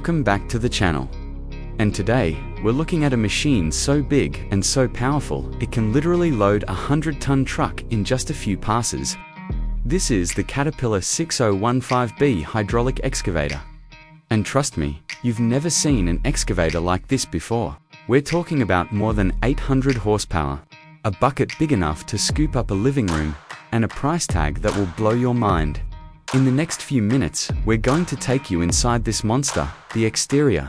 welcome back to the channel. And today, we're looking at a machine so big and so powerful, it can literally load a 100-ton truck in just a few passes. This is the Caterpillar 6015B hydraulic excavator. And trust me, you've never seen an excavator like this before. We're talking about more than 800 horsepower, a bucket big enough to scoop up a living room, and a price tag that will blow your mind. In the next few minutes, we're going to take you inside this monster, the exterior,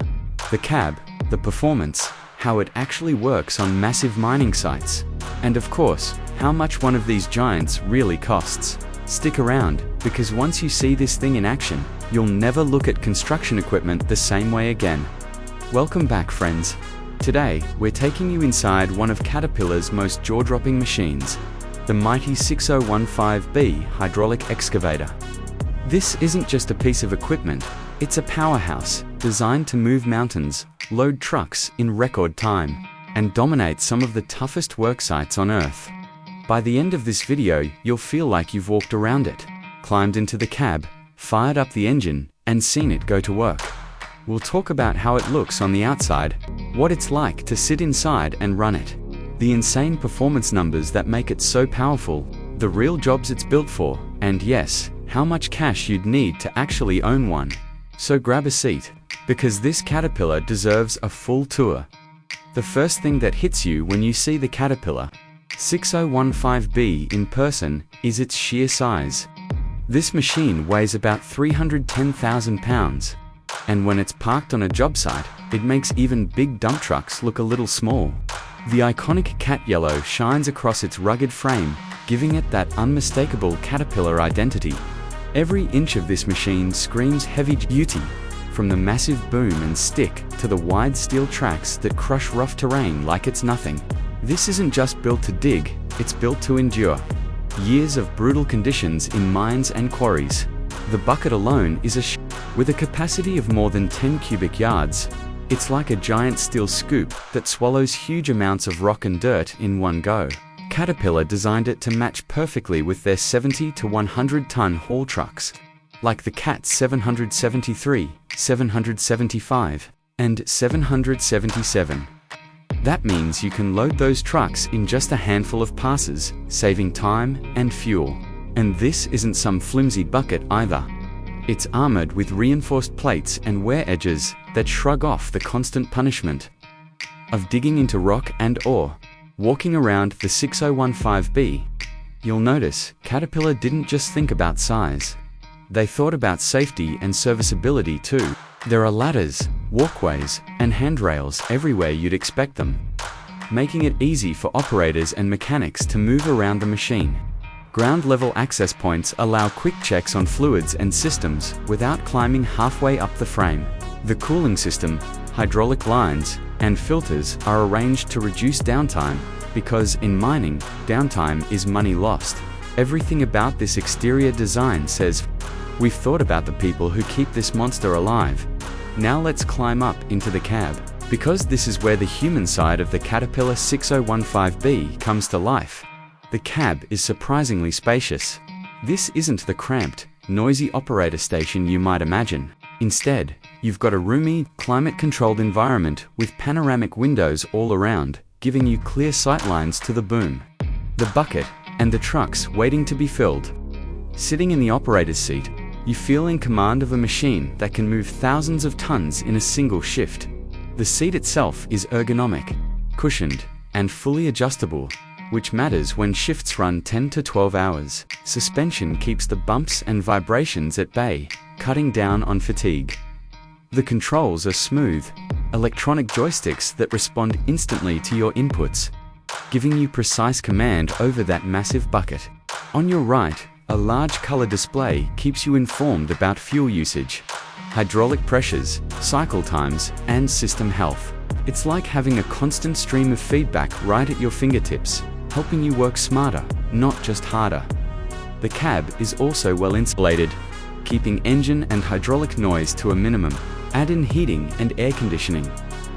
the cab, the performance, how it actually works on massive mining sites, and of course, how much one of these giants really costs. Stick around, because once you see this thing in action, you'll never look at construction equipment the same way again. Welcome back, friends. Today, we're taking you inside one of Caterpillar's most jaw-dropping machines, the mighty 6015B hydraulic excavator. This isn't just a piece of equipment, it's a powerhouse designed to move mountains, load trucks in record time, and dominate some of the toughest work sites on Earth. By the end of this video, you'll feel like you've walked around it, climbed into the cab, fired up the engine, and seen it go to work. We'll talk about how it looks on the outside, what it's like to sit inside and run it, the insane performance numbers that make it so powerful, the real jobs it's built for, and yes, how much cash you'd need to actually own one. So grab a seat, because this Caterpillar deserves a full tour. The first thing that hits you when you see the Caterpillar 6015B in person is its sheer size. This machine weighs about 310,000 pounds, and when it's parked on a job site, it makes even big dump trucks look a little small. The iconic cat yellow shines across its rugged frame, giving it that unmistakable Caterpillar identity. Every inch of this machine screams heavy duty, from the massive boom and stick to the wide steel tracks that crush rough terrain like it's nothing. This isn't just built to dig, it's built to endure. Years of brutal conditions in mines and quarries. The bucket alone is with a capacity of more than 10 cubic yards. It's like a giant steel scoop that swallows huge amounts of rock and dirt in one go. Caterpillar designed it to match perfectly with their 70 to 100-ton haul trucks, like the Cat 773, 775, and 777. That means you can load those trucks in just a handful of passes, saving time and fuel. And this isn't some flimsy bucket either. It's armored with reinforced plates and wear edges that shrug off the constant punishment of digging into rock and ore. Walking around the 6015B, you'll notice Caterpillar didn't just think about size. They thought about safety and serviceability too. There are ladders, walkways, and handrails everywhere you'd expect them, making it easy for operators and mechanics to move around the machine. Ground-level access points allow quick checks on fluids and systems without climbing halfway up the frame. The cooling system, hydraulic lines, and filters are arranged to reduce downtime, because in mining, downtime is money lost. Everything about this exterior design says, we've thought about the people who keep this monster alive. Now let's climb up into the cab, because this is where the human side of the Caterpillar 6015B comes to life. The cab is surprisingly spacious. This isn't the cramped, noisy operator station you might imagine. Instead, you've got a roomy, climate-controlled environment with panoramic windows all around, giving you clear sightlines to the boom, the bucket, and the trucks waiting to be filled. Sitting in the operator's seat, you feel in command of a machine that can move thousands of tons in a single shift. The seat itself is ergonomic, cushioned, and fully adjustable, which matters when shifts run 10 to 12 hours. Suspension keeps the bumps and vibrations at bay, cutting down on fatigue. The controls are smooth, electronic joysticks that respond instantly to your inputs, giving you precise command over that massive bucket. On your right, a large color display keeps you informed about fuel usage, hydraulic pressures, cycle times, and system health. It's like having a constant stream of feedback right at your fingertips, helping you work smarter, not just harder. The cab is also well insulated, keeping engine and hydraulic noise to a minimum. Add in heating and air conditioning,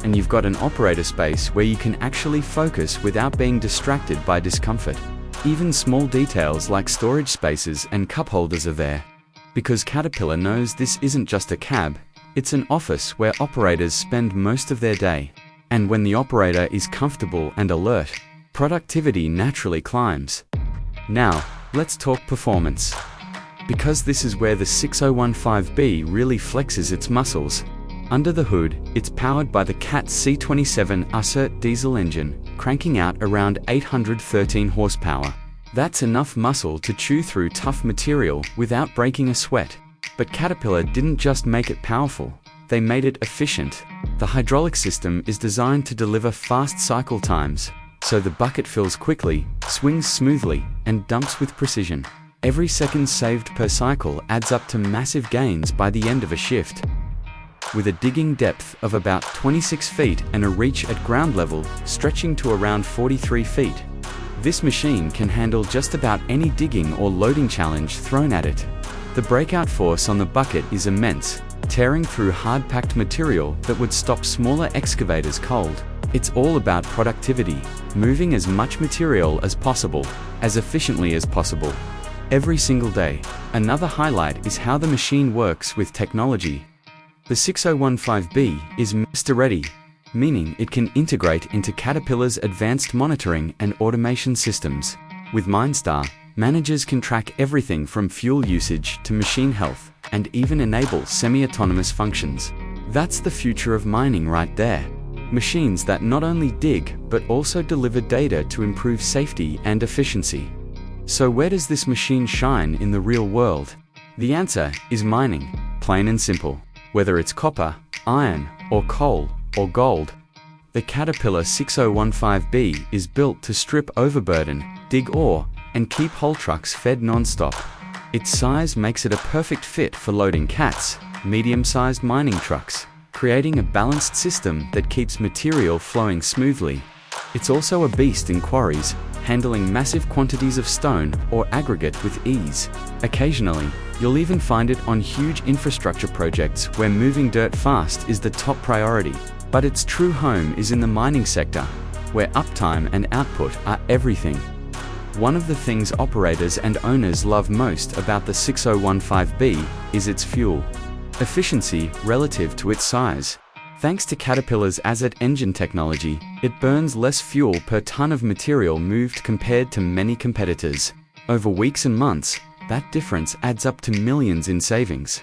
and you've got an operator space where you can actually focus without being distracted by discomfort. Even small details like storage spaces and cup holders are there, because Caterpillar knows this isn't just a cab, It's an office where operators spend most of their day. And when the operator is comfortable and alert, productivity naturally climbs. Now, let's talk performance. Because this is where the 6015B really flexes its muscles. Under the hood, it's powered by the CAT C27 Assert diesel engine, cranking out around 813 horsepower. That's enough muscle to chew through tough material without breaking a sweat. But Caterpillar didn't just make it powerful, they made it efficient. The hydraulic system is designed to deliver fast cycle times, so the bucket fills quickly, swings smoothly, and dumps with precision. Every second saved per cycle adds up to massive gains by the end of a shift. With a digging depth of about 26 feet and a reach at ground level stretching to around 43 feet, this machine can handle just about any digging or loading challenge thrown at it. The breakout force on the bucket is immense, tearing through hard-packed material that would stop smaller excavators cold. It's all about productivity, moving as much material as possible, as efficiently as possible, every single day. Another highlight is how the machine works with technology. The 6015B is Mr. Ready, meaning it can integrate into Caterpillar's advanced monitoring and automation systems. With MineStar, managers can track everything from fuel usage to machine health, and even enable semi-autonomous functions. That's the future of mining right there. Machines that not only dig, but also deliver data to improve safety and efficiency. So where does this machine shine in the real world? The answer is mining, plain and simple. Whether it's copper, iron, or coal, or gold, the Caterpillar 6015B is built to strip overburden, dig ore, and keep haul trucks fed non-stop. Its size makes it a perfect fit for loading CATs, medium-sized mining trucks, creating a balanced system that keeps material flowing smoothly. It's also a beast in quarries, handling massive quantities of stone or aggregate with ease. Occasionally, you'll even find it on huge infrastructure projects where moving dirt fast is the top priority. But its true home is in the mining sector, where uptime and output are everything. One of the things operators and owners love most about the 6015B is its fuel efficiency relative to its size. Thanks to Caterpillar's Assert engine technology, it burns less fuel per ton of material moved compared to many competitors. Over weeks and months, that difference adds up to millions in savings.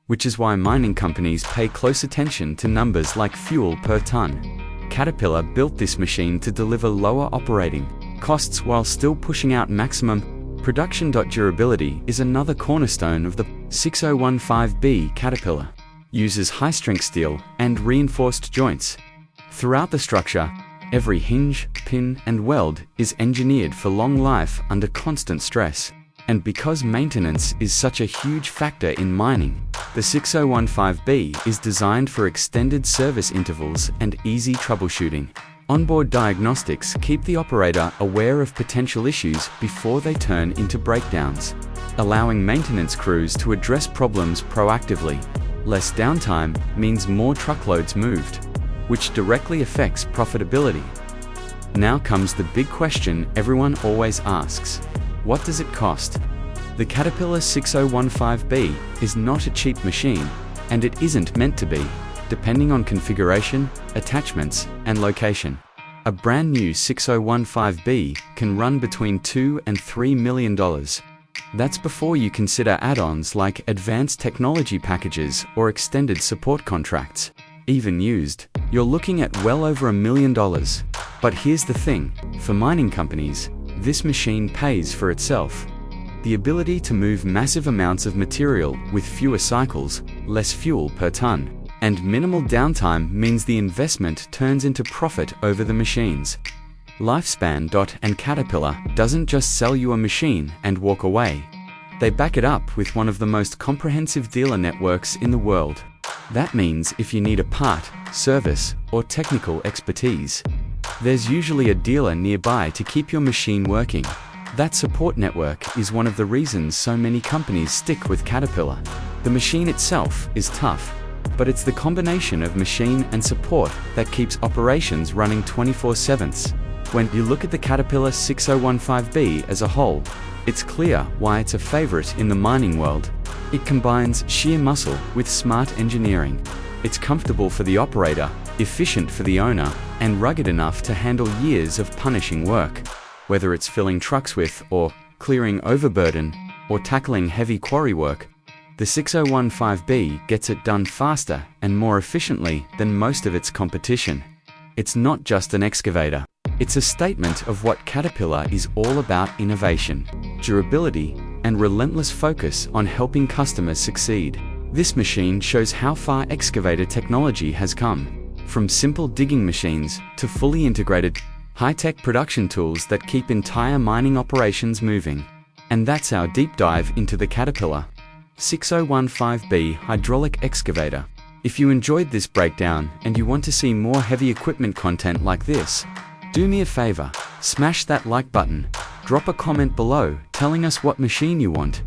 Which is why mining companies pay close attention to numbers like fuel per ton. Caterpillar built this machine to deliver lower operating costs while still pushing out maximum production. Durability is another cornerstone of the 6015B. Caterpillar uses high-strength steel and reinforced joints. Throughout the structure, every hinge, pin, and weld is engineered for long life under constant stress. And because maintenance is such a huge factor in mining, the 6015B is designed for extended service intervals and easy troubleshooting. Onboard diagnostics keep the operator aware of potential issues before they turn into breakdowns, allowing maintenance crews to address problems proactively. Less downtime means more truckloads moved, which directly affects profitability. Now comes the big question everyone always asks. What does it cost? The Caterpillar 6015B is not a cheap machine, and it isn't meant to be, depending on configuration, attachments, and location. A brand new 6015B can run between $2 and $3 million. That's before you consider add-ons like advanced technology packages or extended support contracts. Even used, you're looking at well over $1 million. But here's the thing, for mining companies, this machine pays for itself. The ability to move massive amounts of material with fewer cycles, less fuel per ton, and minimal downtime means the investment turns into profit over the machines. Lifespan. And Caterpillar doesn't just sell you a machine and walk away. They back it up with one of the most comprehensive dealer networks in the world. That means if you need a part, service, or technical expertise, there's usually a dealer nearby to keep your machine working. That support network is one of the reasons so many companies stick with Caterpillar. The machine itself is tough, but it's the combination of machine and support that keeps operations running 24/7. When you look at the Caterpillar 6015B as a whole, it's clear why it's a favorite in the mining world. It combines sheer muscle with smart engineering. It's comfortable for the operator, efficient for the owner, and rugged enough to handle years of punishing work. Whether it's filling trucks with, or clearing overburden, or tackling heavy quarry work, the 6015B gets it done faster and more efficiently than most of its competition. It's not just an excavator. It's a statement of what Caterpillar is all about: innovation, durability, and relentless focus on helping customers succeed. This machine shows how far excavator technology has come, from simple digging machines to fully integrated, high-tech production tools that keep entire mining operations moving. And that's our deep dive into the Caterpillar 6015B hydraulic excavator. If you enjoyed this breakdown and you want to see more heavy equipment content like this, do me a favor, smash that like button, drop a comment below telling us what machine you want.